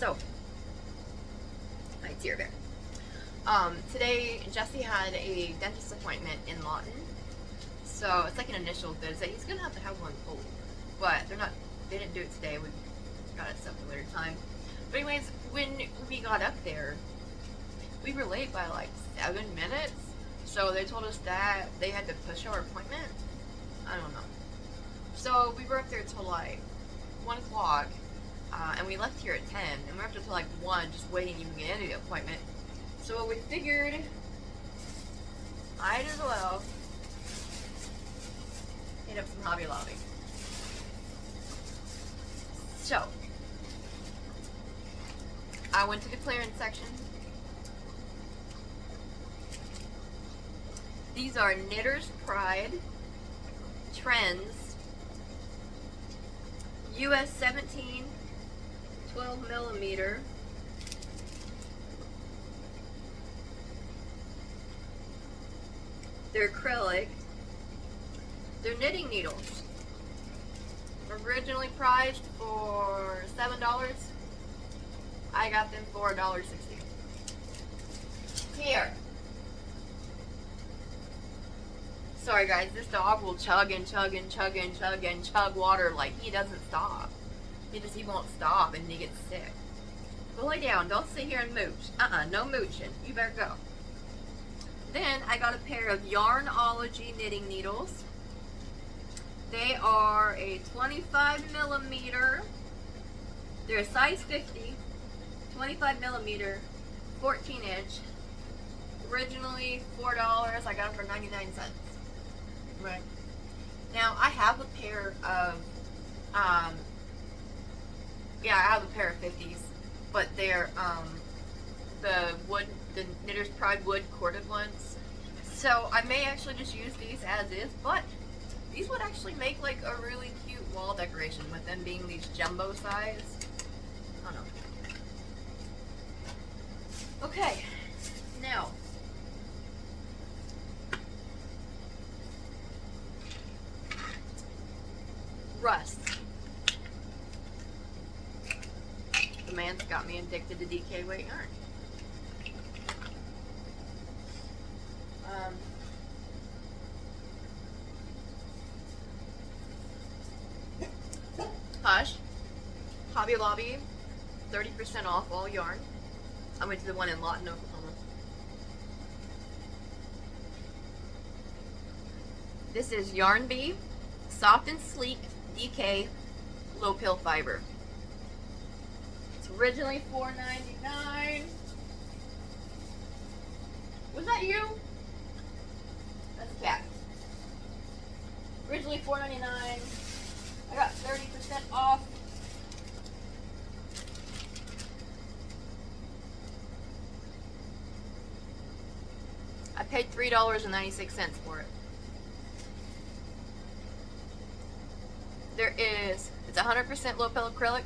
So, my dear bear. Today Jesse had a dentist appointment in Lawton. So it's like an initial visit. He's gonna have to have one pulled, but they didn't do it today. We got it set for later time. But anyways, when we got up there, we were late by like 7 minutes. So they told us that they had to push our appointment. I don't know. So we were up there till like 1 o'clock, and we left here at 10, and we were up there till like 1, just waiting to even get into the appointment. So we figured might as well hit up some Hobby Lobby. So I went to the clearance section. These are Knitter's Pride Trends US 17 12 millimeter. They're acrylic. They're knitting needles. Originally priced for $7. I got them for $1.60. Here. Sorry guys, this dog will chug and chug and chug and chug and chug water like he doesn't stop. He won't stop and he gets sick. Go lay down. Don't sit here and mooch. No mooching. You better go. Then I got a pair of Yarnology knitting needles. They are a 25 millimeter. They're a size 50, 25 millimeter, 14 inch. Originally $4. I got them for 99 cents. Right. Now I have a pair of, I have a pair of 50s, but they're the Knitter's Pride wood corded ones. So I may actually just use these as is, but these would actually make like a really cute wall decoration with them being these jumbo size. I don't know. Okay, now rust. The man's got me addicted to DK weight yarn. Hush. Hobby Lobby, 30% off all yarn. I went to the one in Lawton, Oklahoma. This is Yarn Bee, soft and sleek DK low pill fiber. It's originally $4.99. Was that you? That's a cat. Originally $4.99. I got 30% off. I paid $3.96 for it. It's 100% low pill acrylic.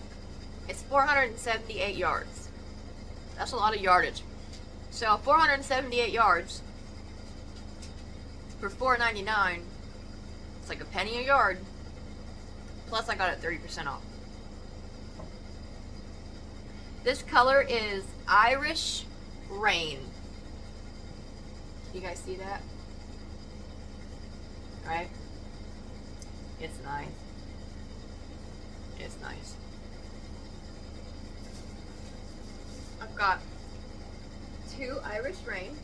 It's 478 yards. That's a lot of yardage. So 478 yards for $4.99. It's like a penny a yard. Plus I got it 30% off. This color is Irish Rain. You guys see that? Right? It's nice. It's nice. I've got 2 Irish Rain.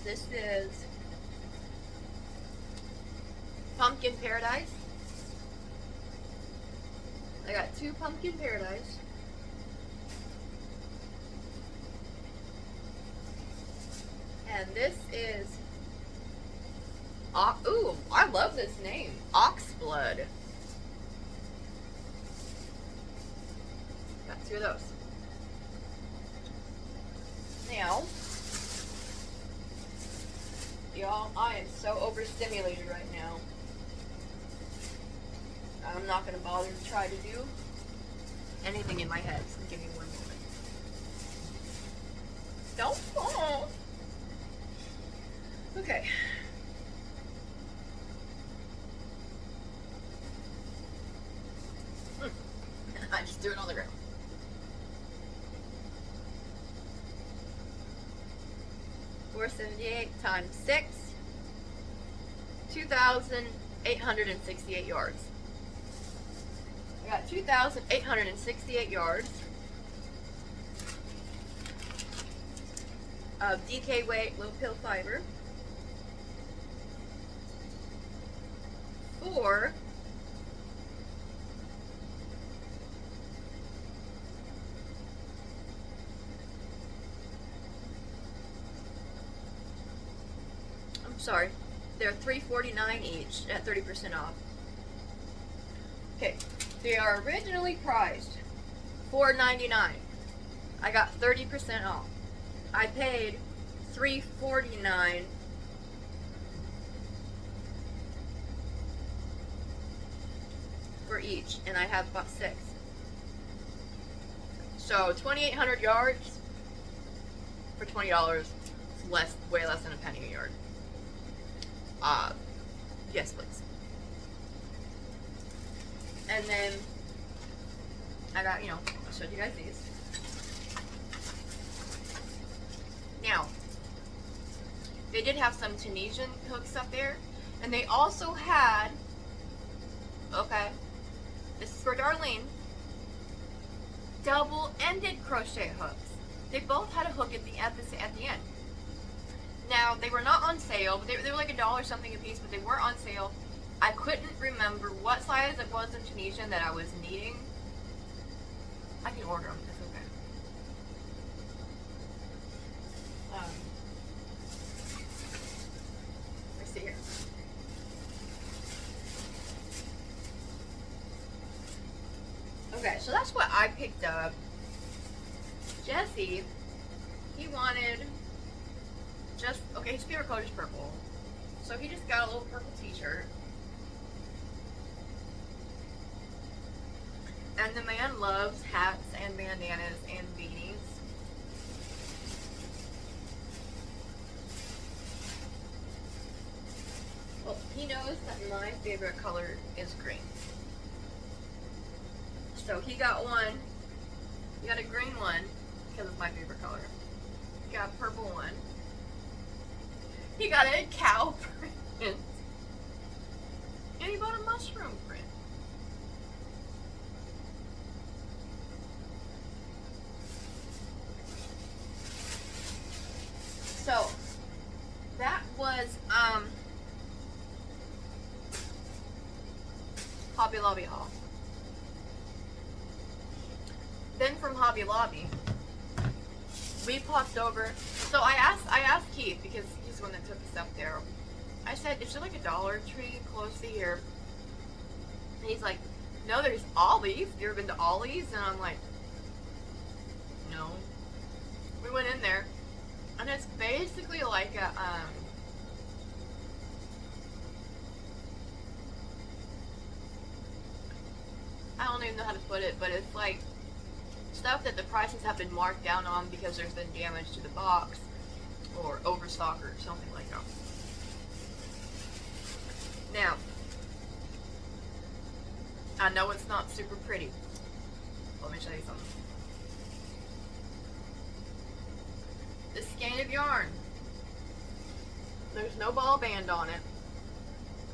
This is Pumpkin Paradise. I got 2 Pumpkin Paradise. And this is, ooh, I love this name, Oxblood. Got 2 of those. Now, y'all, I am so overstimulated right now. I'm not going to bother to try to do anything in my head, so give me 1 moment. Don't fall. Okay. 278 times 6, 2,868 yards. I got 2,868 yards of DK weight low pill fiber for sorry, they're $3.49 each at 30% off. Okay, they are originally priced $4.99. I got 30% off. I paid $3.49 for each, and I have about 6. So 2,800 yards for $20. It's less, way less than a penny a yard. Yes, please. And then I got, I showed you guys these. Now, they did have some Tunisian hooks up there, and they also had, okay, this is for Darlene, double-ended crochet hooks. They both had a hook at the end. Now, they were not on sale, but they were like $1 something a piece, but they were on sale. I couldn't remember what size it was in Tunisian that I was needing. I can order them, that's okay. Let's see here. Okay, so that's what I picked up. Jesse, he wanted his favorite color is purple. So he just got a little purple t-shirt. And the man loves hats and bandanas and beanies. Well, he knows that my favorite color is green. So he got one. He got a green one because it's my favorite color. He got a purple one. He got a cow print. And he bought a mushroom print. So that was Hobby Lobby haul. Then from Hobby Lobby, we popped over. So I asked Keith, because he's the one that took us up there. I said, is there like a Dollar Tree close to here? And he's like, no, there's Ollie's. You ever been to Ollie's? And I'm like, no. We went in there, and it's basically like a I don't even know how to put it, but it's like stuff that the prices have been marked down on because there's been damage to the box or overstock or something like that. Now, I know it's not super pretty. Let me show you something. The skein of yarn. There's no ball band on it.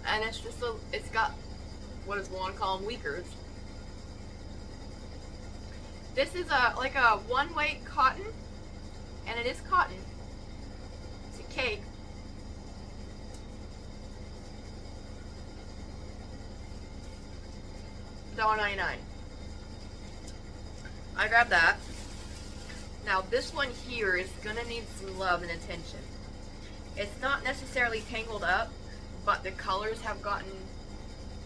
And it's just it's got, what does one call them, weakers. This is like a one-weight cotton, and it is cotton. It's a cake. $1.99. I grabbed that. Now this one here is gonna need some love and attention. It's not necessarily tangled up, but the colors have gotten,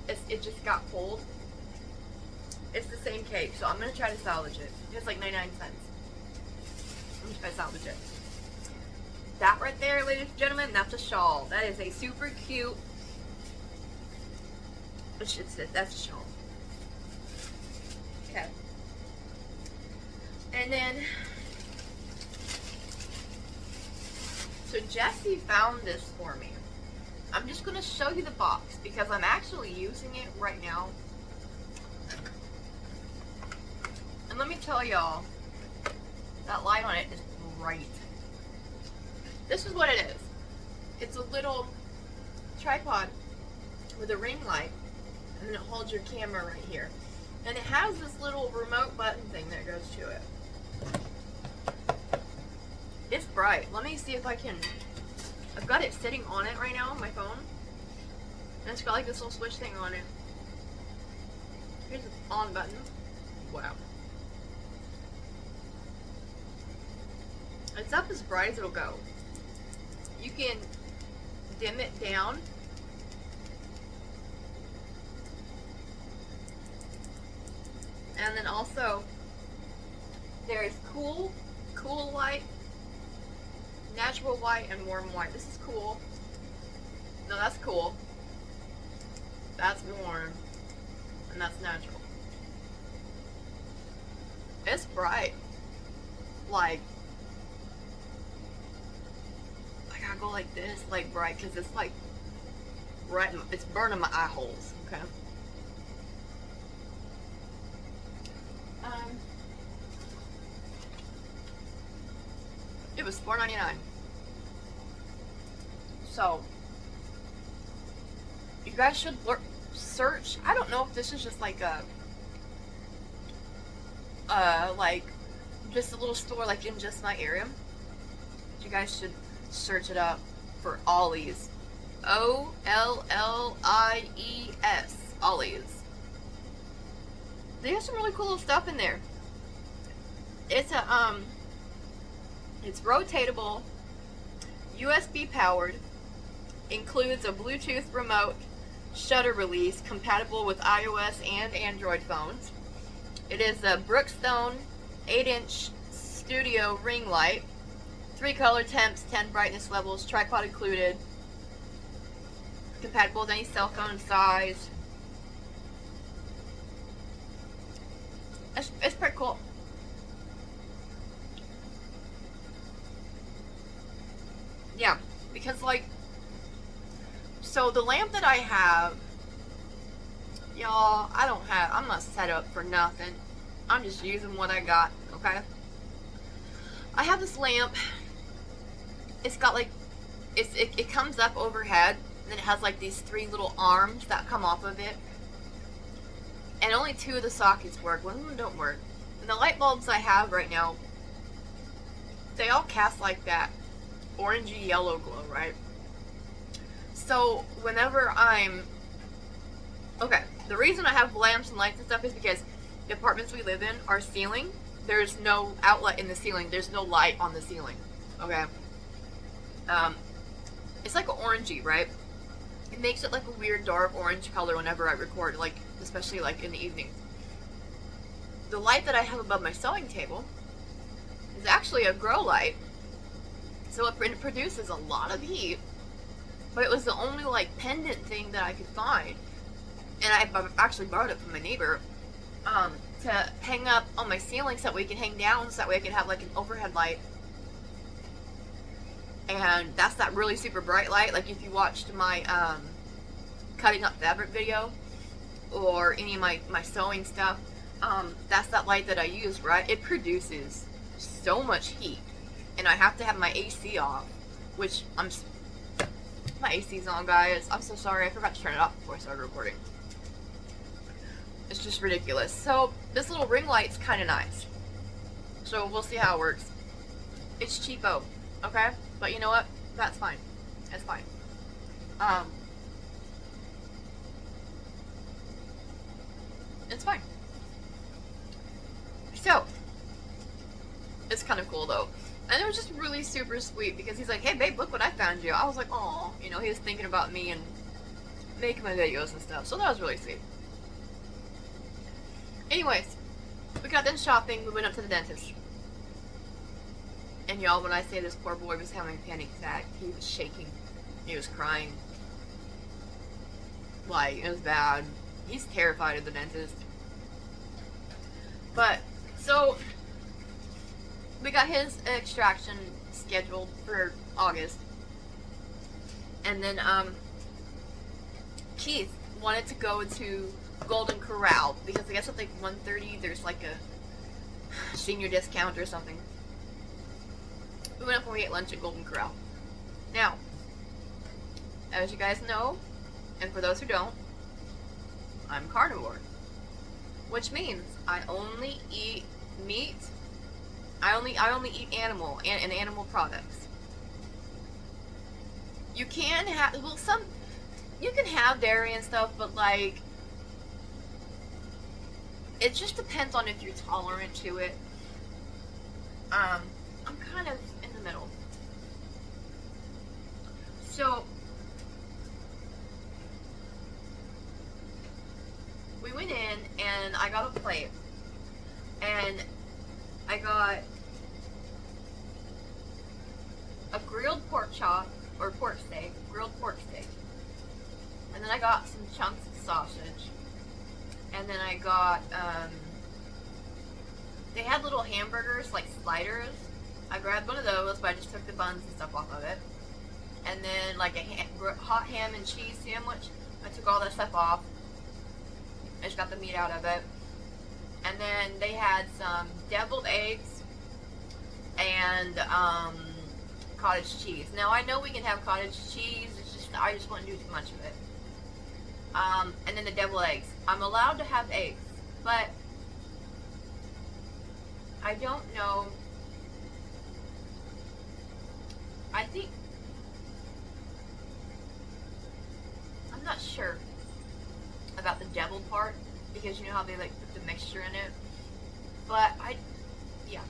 it just got pulled. It's the same cape, so I'm going to try to salvage it. It's like 99 cents. I'm going to try to salvage it. That right there, ladies and gentlemen, that's a shawl. That is a super cute, that's a shawl. Okay. And then, so Jesse found this for me. I'm just going to show you the box because I'm actually using it right now. And let me tell y'all, that light on it is bright. This is what it is. It's a little tripod with a ring light, and then it holds your camera right here. And it has this little remote button thing that goes to it. It's bright. Let me see if I can... I've got it sitting on it right now on my phone. And it's got like this little switch thing on it. Here's the on button. Wow. It's up as bright as it'll go. You can dim it down. And then also, there's cool light, natural white, and warm white. This is cool. No, that's cool. That's warm. And that's natural. It's bright. Like, I gotta go like this, like bright, because it's like, right, it's burning my eye holes, okay? It was $4.99. So, you guys should search. I don't know if this is just like a, like, just a little store like in just my area. You guys should search it up for Ollie's. O-L-L-I-E-S. Ollie's. They have some really cool stuff in there. It's a, it's rotatable, USB powered, includes a Bluetooth remote, shutter release, compatible with iOS and Android phones. It is a Brookstone 8-inch studio ring light, 3 color temps, 10 brightness levels, tripod included, compatible with any cell phone size. It's pretty cool. Yeah, because like, so the lamp that I have, y'all, I'm not set up for nothing. I'm just using what I got, okay? I have this lamp. It's got like, it comes up overhead, and then it has like these 3 little arms that come off of it. And only 2 of the sockets work, 1 of them don't work. And the light bulbs I have right now, they all cast like that orangey yellow glow, right? So whenever the reason I have lamps and lights and stuff is because the apartments we live in, our ceiling, there's no outlet in the ceiling, there's no light on the ceiling, okay? It's like an orangey, right? It makes it like a weird dark orange color whenever I record, like, especially like in the evening. The light that I have above my sewing table is actually a grow light. So it produces a lot of heat, but it was the only like pendant thing that I could find, and I actually borrowed it from my neighbor to hang up on my ceiling so that we can hang down, so that way I could have like an overhead light. And that's that really super bright light. Like if you watched my cutting up fabric video or any of my sewing stuff, that's that light that I use, right? It produces so much heat. And I have to have my AC off, which my AC's on, guys. I'm so sorry, I forgot to turn it off before I started recording. It's just ridiculous. So this little ring light's kind of nice. So we'll see how it works. It's cheapo, okay? But you know what? That's fine. That's fine. It's fine. So it's kind of cool though. And it was just really super sweet because he's like, hey babe, look what I found you. I was like, oh, you know, he was thinking about me and making my videos and stuff. So that was really sweet. Anyways, we got done shopping. We went up to the dentist. And y'all, when I say this poor boy was having a panic attack, he was shaking. He was crying. Like, it was bad. He's terrified of the dentist. But, so we got his extraction scheduled for August. And then, Keith wanted to go to Golden Corral because I guess at like 1:30 there's like a senior discount or something. We went up and we ate lunch at Golden Corral. Now, as you guys know, and for those who don't, I'm carnivore, which means I only eat meat. I only eat animal and animal products. You can have, well, you can have dairy and stuff, but like, it just depends on if you're tolerant to it. I'm kind of in the middle. So we went in and I got a plate, and I got a grilled pork chop, or pork steak, grilled pork steak, and then I got some chunks of sausage, and then I got they had little hamburgers, like sliders. I grabbed one of those, but I just took the buns and stuff off of it. And then like a hot ham and cheese sandwich. I took all that stuff off. I just got the meat out of it. And then they had some deviled eggs and cottage cheese. Now I know we can have cottage cheese. It's just I just wouldn't do too much of it. And then the deviled eggs. I'm allowed to have eggs, but I don't know. I think I'm not sure about the deviled part, because you know how they like put the mixture in it. But yeah.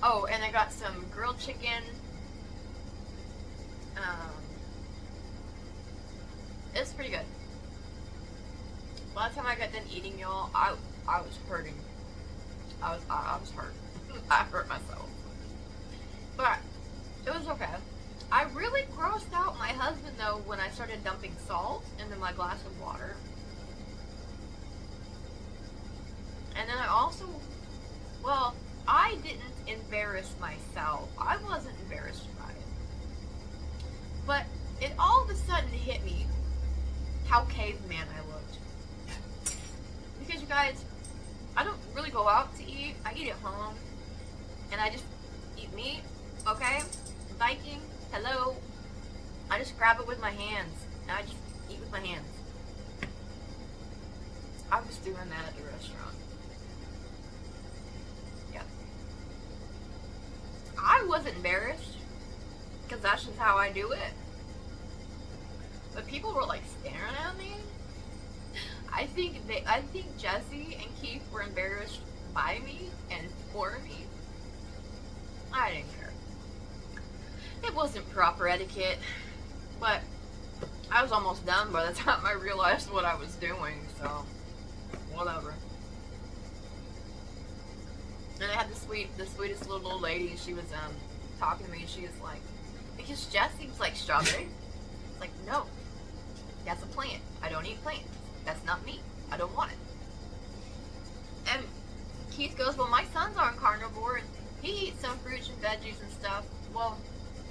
Oh, and I got some grilled chicken. It's pretty good. By the time I got done eating, y'all, I was hurting. I was hurt. I hurt myself. But it was okay. I really grossed out my husband though when I started dumping salt into my glass of water. And then I also, well, I didn't embarrass myself. I wasn't embarrassed by it. But it all of a sudden hit me how caveman I looked. Because you guys, I don't really go out to eat. I eat at home. And I just eat meat, okay? Viking, hello. I just grab it with my hands. And I just eat with my hands. I was doing that at the restaurant. Yeah. I wasn't embarrassed, because that's just how I do it. But people were like staring at me. I think Jesse and Keith were embarrassed by me and for me. I didn't care. It wasn't proper etiquette, but I was almost done by the time I realized what I was doing, so whatever. And I had the sweetest little old lady, and she was talking to me, and she was like, because Jesse was like, strawberry? It's like, no, that's a plant. I don't eat plants. That's not me. I don't want it. And Keith goes, well, my sons aren't carnivore, and he eats some fruits and veggies and stuff. Well,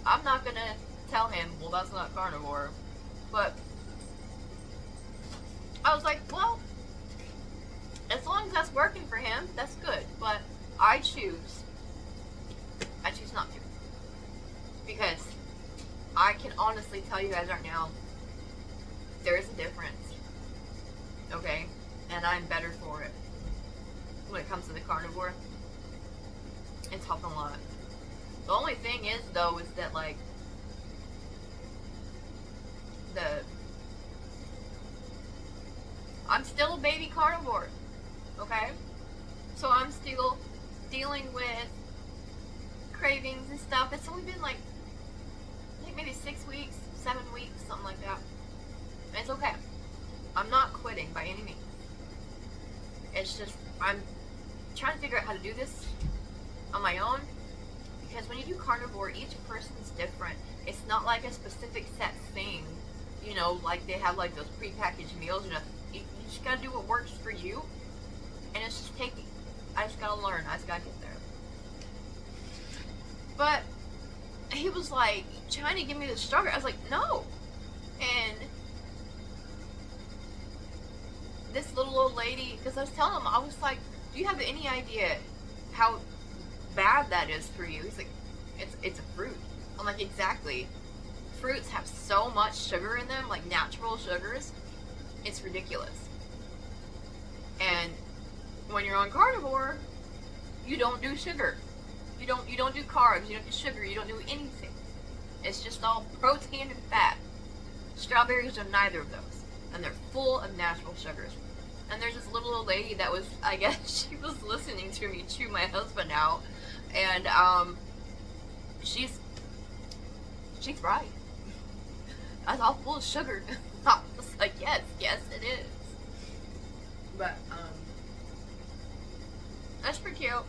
I'm not gonna tell him, well, that's not carnivore. But I was like, well, as long as that's working for him, that's good. But I choose not to. Because I can honestly tell you guys right now, there is a difference. Okay? And I'm better for it. When it comes to the carnivore, it's helping a lot. The only thing is, though, is that, like, I'm still a baby carnivore. Okay? So I'm still dealing with cravings and stuff. It's only been, like, I think maybe 6 weeks, 7 weeks, something like that. And it's okay. I'm not quitting by any means. It's just, I'm trying to figure out how to do this on my own. Because when you do carnivore, each person's different. It's not like a specific set thing. You know, like they have like those prepackaged meals. You just gotta do what works for you. And it's just taking, I just gotta learn. I just gotta get there. But he was like trying to give me the strawberry. I was like, no. And this little old lady, because I was telling him, I was like, do you have any idea how bad that is for you? He's like, it's a fruit. I'm like, exactly. Fruits have so much sugar in them, like natural sugars. It's ridiculous. And when you're on carnivore, you don't do sugar. You don't do carbs, you don't do sugar, you don't do anything. It's just all protein and fat. Strawberries are neither of those. And they're full of natural sugars. And there's this little old lady that was, I guess, she was listening to me chew my husband out. And, she's right. That's all full of sugar. I was like, yes, it is. But, that's pretty cute.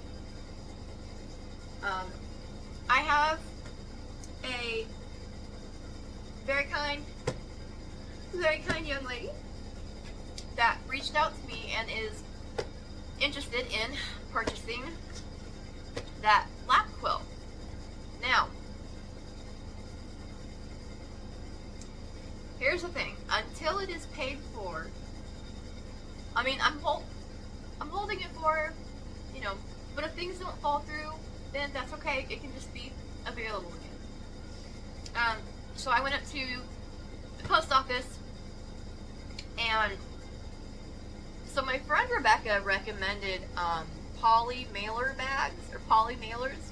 I have a very kind young lady that reached out to me and is interested in purchasing that lap quilt. Now, here's the thing. Until it is paid for, I mean, I'm holding it for her, you know, but if things don't fall through, then that's okay. It can just be available again. So I went up to the post office, and so my friend Rebecca recommended poly mailer bags or poly mailers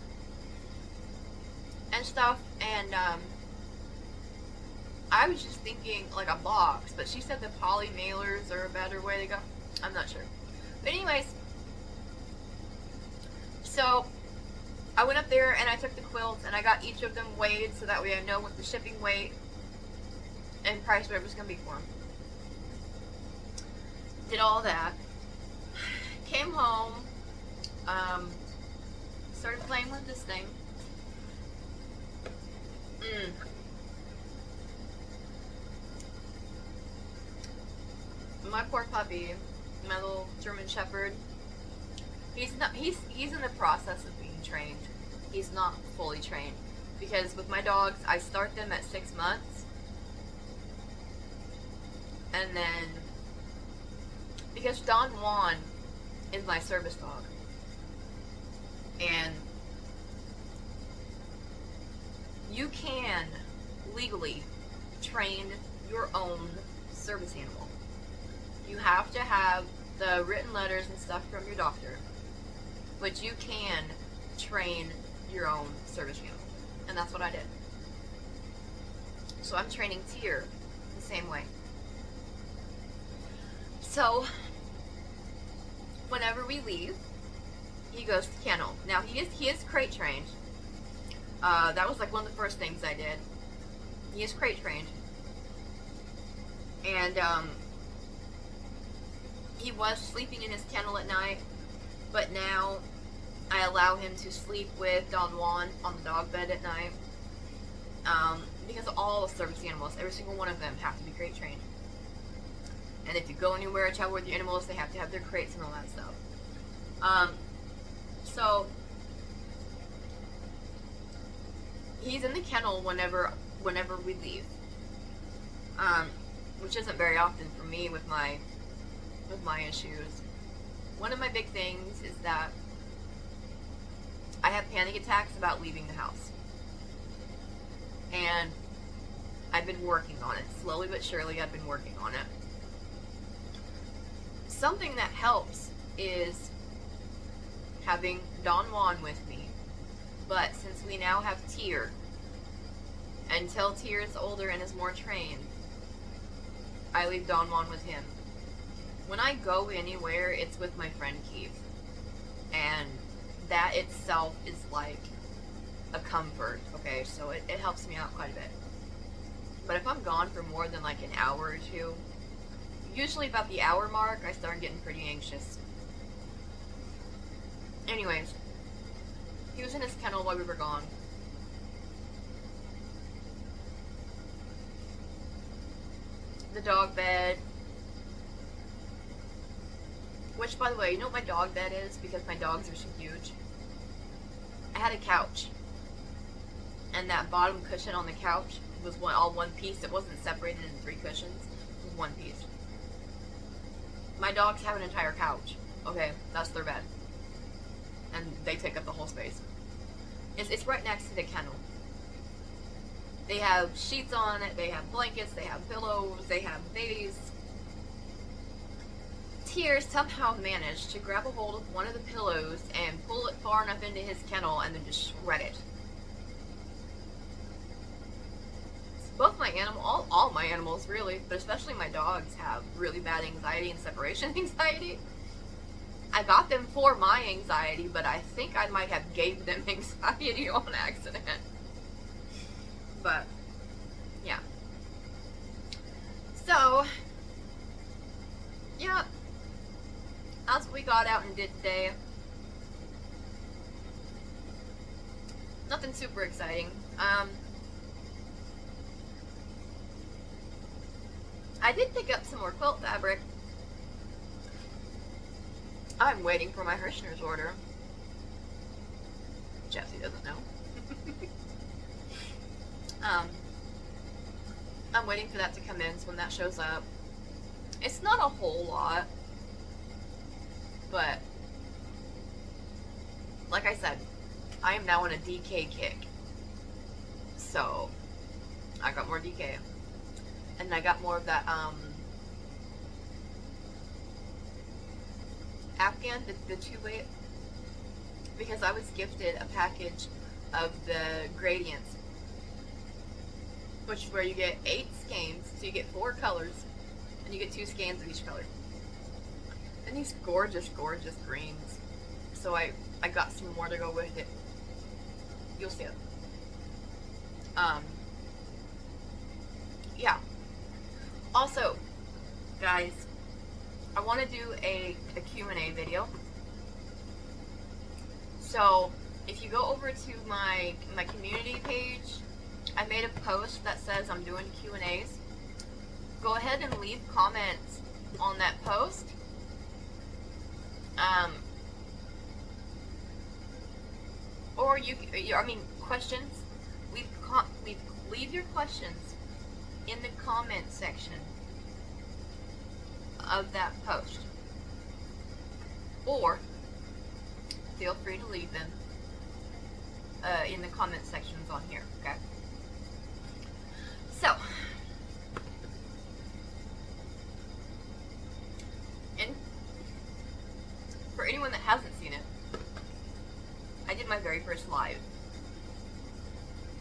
and stuff, and I was just thinking like a box, but she said the poly mailers are a better way to go. I'm not sure, but anyways, so I went up there and I took the quilts and I got each of them weighed so that way I know what the shipping weight and price whatever it's gonna be for them. Did all that. Came home. Started playing with this thing. My poor puppy, my little German Shepherd. He's in the process of being trained. He's not fully trained because with my dogs, I start them at 6 months, and then because Don Juan is my service dog, and you can legally train your own service animal. You have to have the written letters and stuff from your doctor, but you can train your own service animal, and that's what I did. So I'm training Tyr the same way. So whenever we leave, he goes to kennel. Now he is crate trained. That was like one of the first things I did. He is crate trained, and he was sleeping in his kennel at night, but now I allow him to sleep with Don Juan on the dog bed at night, because all the service animals, every single one of them, have to be crate trained. And if you go anywhere, travel with your animals, they have to have their crates and all that stuff. So he's in the kennel whenever we leave, which isn't very often for me with my issues. One of my big things is that I have panic attacks about leaving the house, and I've been working on it slowly but surely. I've been working on it. Something that helps is having Don Juan with me, but since we now have Tyr, until Tyr is older and is more trained, I leave Don Juan with him. When I go anywhere, it's with my friend Keith, and that itself is like a comfort, okay? So it helps me out quite a bit. But if I'm gone for more than like an hour or two, usually about the hour mark, I start getting pretty anxious. Anyways, he was in his kennel while we were gone. The dog bed, which, by the way, you know what my dog bed is? Because my dogs are so huge. I had a couch, and that bottom cushion on the couch was all one piece. It wasn't separated into 3 cushions. It was one piece. My dogs have an entire couch. Okay, that's their bed, and they take up the whole space. It's right next to the kennel. They have sheets on it, they have blankets, they have pillows, they have babies. Tears somehow managed to grab a hold of one of the pillows and pull it far enough into his kennel and then just shred it. Both my all my animals really, but especially my dogs have really bad anxiety and separation anxiety. I got them for my anxiety, but I think I might have gave them anxiety on accident. But, yeah. So, yeah. That's what we got out and did today. Nothing super exciting. I did pick up some more quilt fabric. I'm waiting for my Hirschner's order. Jesse doesn't know. I'm waiting for that to come in, so when that shows up, it's not a whole lot, but like I said, I am now on a DK kick. So I got more DK, and I got more of that Afghan, the 2-weight, because I was gifted a package of the gradients, which is where you get 8 skeins, so you get 4 colors, and you get 2 skeins of each color. And these gorgeous, gorgeous greens. So I got some more to go with it. You'll see it. Yeah. Also, guys, I want to do a Q&A video. So, if you go over to my community page, I made a post that says I'm doing Q&As. Go ahead and leave comments on that post. Or questions. Leave your questions in the comment section of that post. Or feel free to leave them in the comment sections on here, okay? So, and for anyone that hasn't seen it, I did my very first live,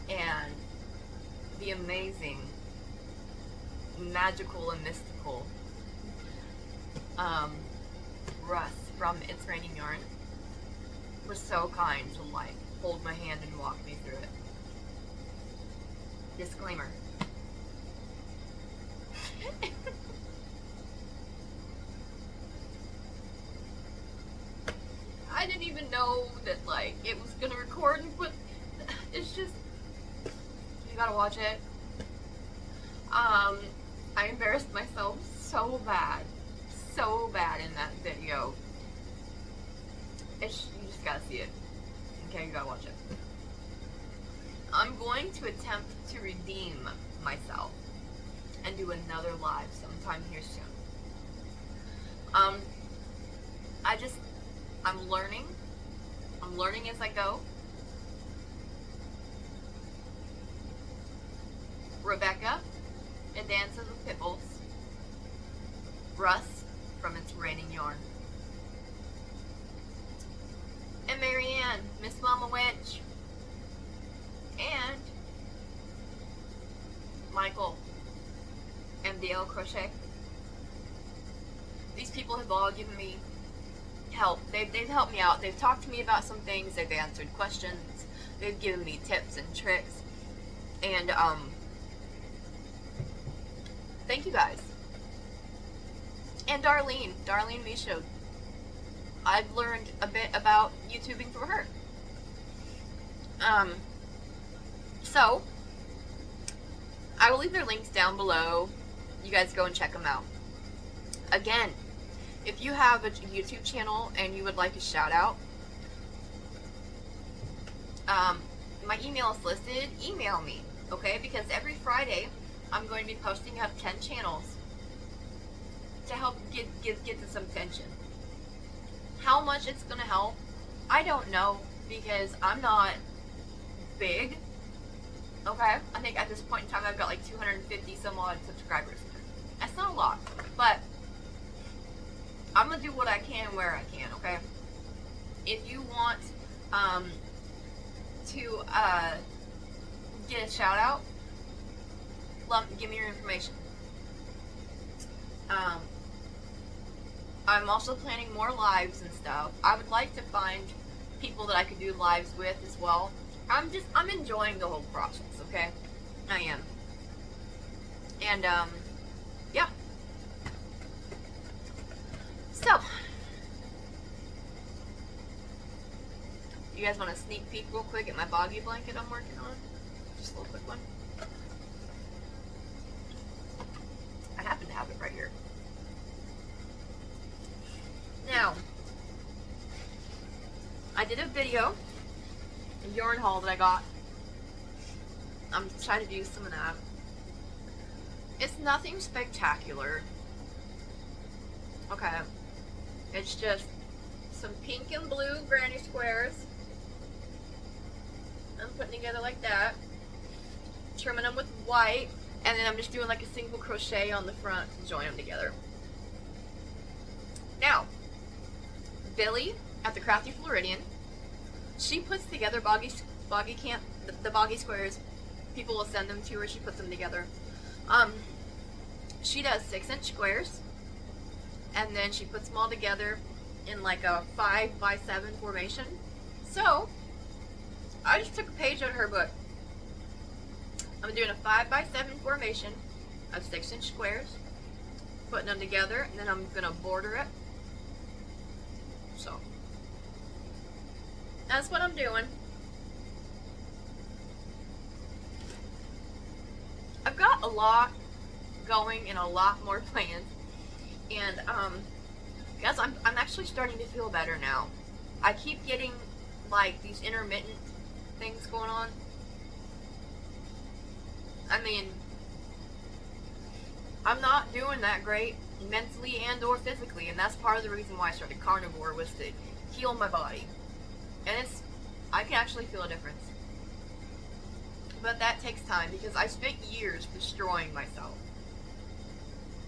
and the amazing, magical, and mystical Russ from It's Raining Yarn was so kind to hold my hand and walk me through it. Disclaimer. I didn't even know that it was gonna record and put. It's just, you gotta watch it. I embarrassed myself so bad in that video. You just gotta see it. Okay, you gotta watch it. I'm going to attempt to redeem myself and do another live sometime here soon. I'm learning. I'm learning as I go. Rebecca, and Dances with Pitbulls. Russ from It's Raining Yarn. And Marianne, Miss Mama Witch. And Michael, MDL Crochet. These people have all given me help. They've helped me out. They've talked to me about some things. They've answered questions. They've given me tips and tricks. And thank you guys. And Darlene Michaud. I've learned a bit about YouTubing through her. So I will leave their links down below. You guys go and check them out. Again, if you have a YouTube channel and you would like a shout out, my email is listed. Email me, okay? Because every Friday I'm going to be posting up 10 channels to help get to some attention. How much it's going to help, I don't know, because I'm not big. Okay? I think at this point in time I've got like 250 some odd subscribers. That's not a lot, but I'm gonna do what I can where I can, okay? If you want to get a shout out, give me your information. I'm also planning more lives and stuff. I would like to find people that I could do lives with as well. I'm enjoying the whole process, okay? I am. And, yeah. So, you guys want a sneak peek real quick at my boggy blanket I'm working on? Just a little quick one. I happen to have it right here. Now, I did a video, a yarn haul that I got. I'm trying to do some of that. It's nothing spectacular. Okay. It's just some pink and blue granny squares. I'm putting together like that. Trimming them with white. And then I'm just doing like a single crochet on the front to join them together. Now, Billy at the Crafty Floridian, she puts together the boggy squares. People will send them to her. She puts them together. She does 6-inch squares, and then she puts them all together in like a 5x7 formation. So I just took a page out of her book. I'm doing a 5x7 formation of 6-inch squares, putting them together, and then I'm gonna border it. So that's what I'm doing. I've got a lot going and a lot more plans, and guys, I'm actually starting to feel better now. I keep getting like these intermittent things going on. I mean, I'm not doing that great mentally and or physically, and that's part of the reason why I started carnivore, was to heal my body. And I can actually feel a difference. But that takes time, because I spent years destroying myself.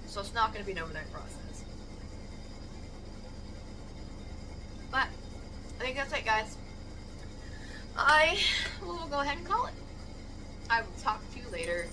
So it's not going to be an overnight process. But I think that's it, guys. I will go ahead and call it. I will talk to you later.